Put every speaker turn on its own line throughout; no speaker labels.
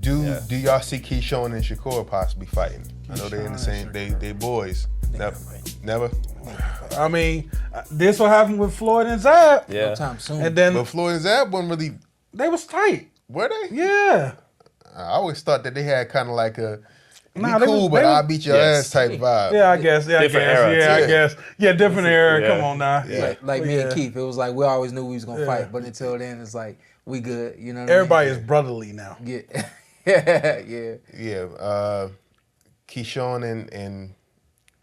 Do y'all see Keyshawn and Shakur possibly fighting? I know they're in the same. They boys. Never.
I mean, this will happen with Floyd and Zab.
Yeah.
No time soon.
And then
But Floyd and Zab wasn't really.
they was tight.
Were they?
Yeah.
I always thought that they had kind of like a.
Nah,
Be
they
cool,
was-
but
they
I'll
was-
beat your ass type vibe.
Yeah, I guess. Yeah,
Different
I guess.
era,
Yeah,
too.
I guess. Yeah, different era.
Yeah.
Come on now.
Yeah.
Like me and
Yeah.
Keith, it was like we always knew we was gonna fight, but until then, it's like we good. You know what
Everybody
I
is brotherly now.
mean? Yeah.
Yeah. Keyshawn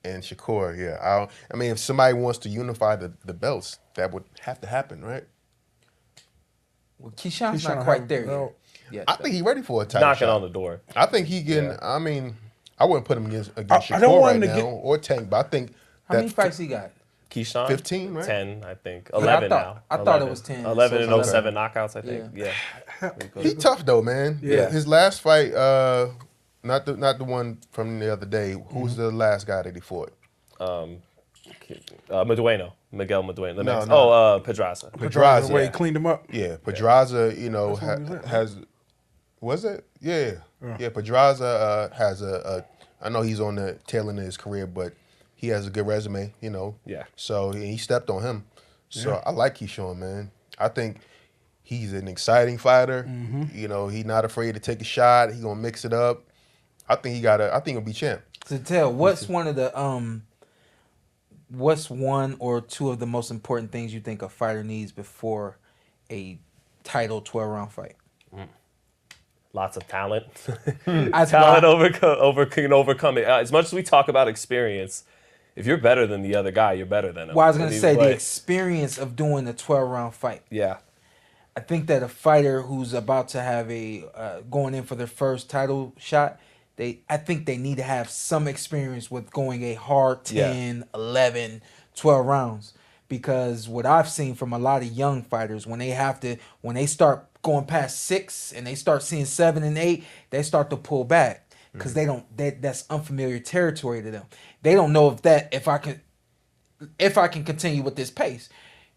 and Shakur. Yeah. I mean, if somebody wants to unify the belts, that would have to happen, right?
Well, Keyshawn's
Keyshawn
not quite
have
there
belt.
yet.
I think he's ready for a title
Knocking
shot.
on the door.
I think he can.
Yeah.
I mean, I wouldn't put him against
I
Shakur
don't want
right
him to
now
get-
or Tank, but I think
How many fights he got?
Keyshawn?
15, right?
10, I think.
I
11
thought-
now.
I thought it
11.
was 10.
11
So
and
it's
07 knockouts, I think. Yeah.
He tough though, man.
Yeah.
His last fight, not the one from the other day. Who's the last guy that he fought?
Miguel Medueno.
No.
Pedraza.
Pedraza.
Where he cleaned him up.
Yeah, Pedraza. You know,
That's what he was at,
has. Was it? Yeah. Pedraza has a. I know he's on the tail end of his career, but he has a good resume. You know.
Yeah.
So he stepped on him. So I like Keyshawn, man. I think he's an exciting fighter. You know, he's not afraid to take a shot. He gonna mix it up. I think he'll be champ.
To tell, what's one of the what's one or two of the most important things you think a fighter needs before a title 12-round fight?
Lots of talent.
That's
Talent
why-
can overcome it. As much as we talk about experience, if you're better than the other guy, you're better than him.
Well, I was gonna say the
But,
experience of doing a 12-round fight.
yeah.
I think that a fighter who's about to have going in for their first title shot, I think they need to have some experience with going a hard 10, 11, 12 rounds. Because what I've seen from a lot of young fighters, when they start going past 6 and they start seeing 7 and 8, they start to pull back because that's unfamiliar territory to them. They don't know if I can continue with this pace.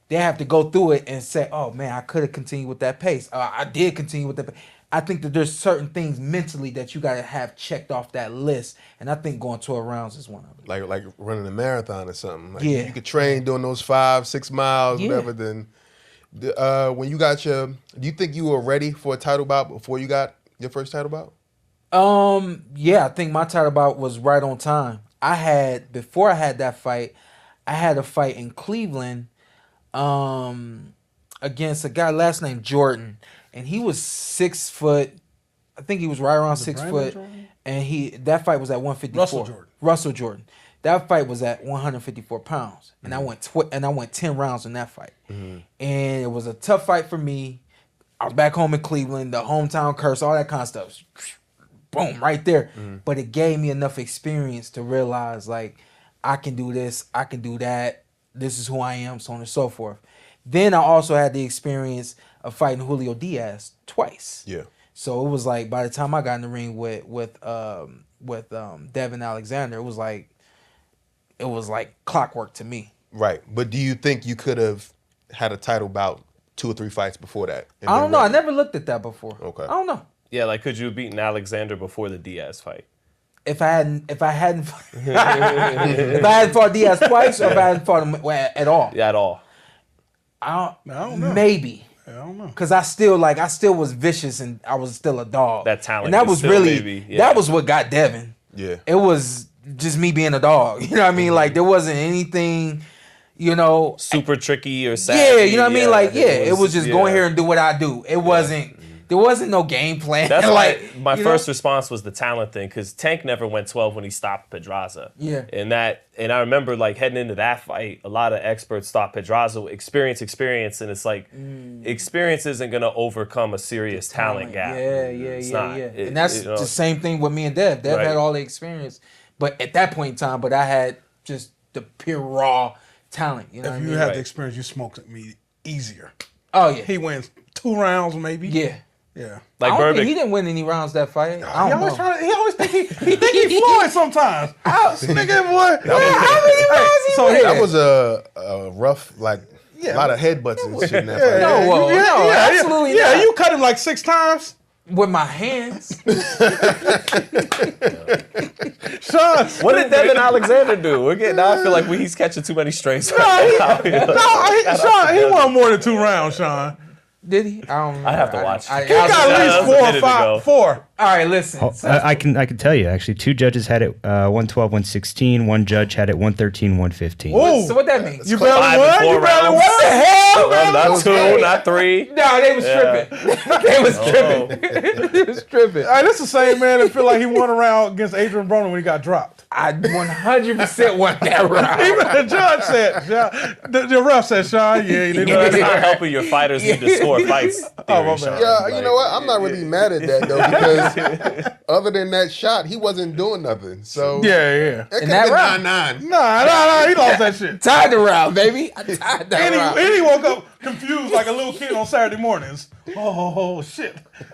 They have to go through it and say, oh man, I could have continued with that pace. I did continue with that pace. I think that there's certain things mentally that you got to have checked off that list. And I think going 12 rounds is one of them.
Like running a marathon or something. Like
Yeah.
You could train doing those 5-6 miles,
Yeah.
whatever. Then, when you got do you think you were ready for a title bout before you got your first title bout?
Yeah, I think my title bout was right on time. Before I had that fight, I had a fight in Cleveland, against a guy last name Jordan, and he was 6 foot. I think he was right around 6
Brenagh
foot,
Jordan?
and that fight was at 154. Russell Jordan. That fight was at 154 pounds, and I went 10 rounds in that fight, and it was a tough fight for me. I was back home in Cleveland, the hometown curse, all that kind of stuff. Boom, right there. But it gave me enough experience to realize, like, I can do this, I can do that. This is who I am, so on and so forth. Then I also had the experience of fighting Julio Diaz twice.
Yeah.
So it was like by the time I got in the ring with Devin Alexander, it was like clockwork to me.
Right. But do you think you could have had a title bout 2 or 3 fights before that? and
I
been
don't know. I
ready?
never looked at that before.
Okay.
I don't know.
Yeah, like could you have beaten Alexander before the Diaz fight?
If I hadn't if I hadn't fought Diaz twice, or if I hadn't fought him at all.
Yeah, at all.
I
don't know.
Maybe.
I don't know.
Cause I still was vicious and I was still a dog.
That talent
and that
was
was
still
really
maybe, yeah.
that was what got Devin.
Yeah.
It was just me being a dog. You know what I mean? Like there wasn't anything,
Super tricky or sad.
Yeah, you know what I mean? Like it was just go in here and do what I do. It wasn't. There wasn't no game plan.
That's
like
why my first response was the talent thing, because Tank never went 12 when he stopped Pedraza.
Yeah.
And I remember like heading into that fight, a lot of experts thought Pedraza experience, and it's like experience isn't gonna overcome a serious talent gap. It's not.
And that's the same thing with me and Dev. Dev had all the experience, but at that point in time, I had just the pure raw talent. You know,
If you had the experience, you smoked me easier.
Oh yeah,
He wins 2 rounds maybe.
yeah.
Yeah.
Like
I don't think
Burbick.
he didn't win any rounds that fight.
He
I don't
always,
know.
he always think he think he Floyd sometimes. Nigga, boy.
How many rounds he
So
win?
That was a rough, like, a lot of headbutts and shit in that fight.
No, absolutely
yeah,
not.
you cut him like 6 times.
With my hands.
Shawn,
What did Devin Alexander do? Now I feel like he's catching too many strays.
Shawn, he won more than 2 rounds, Shawn.
Did he? I don't remember.
I have to watch.
He got at least 4.
All right, listen.
I can tell you actually. 2 judges had it 112, 116. 1 judge had it 113, 115.
So what that means?
You barely
5
won?
and 4
You barely
rounds.
won? What the hell?
Not 2, not 3.
No, they was tripping. They was tripping. They was tripping.
Hey, this is the same man that feel like he won a round against Adrian Broner when he got dropped.
I 100% won that round.
Even the judge said, the ref said, Shawn, yeah, you
That's not helping your fighters need to score fights.
my
Theory,
bad.
Yeah, you know what? I'm not really mad at that though, because other than that shot, he wasn't doing nothing. So
Yeah.
it could
that
have
round?
been 9-9.
Nah, he lost that shit.
Tied the round, baby. I tied that round.
And he woke up confused like a little kid on Saturday mornings. Oh, shit.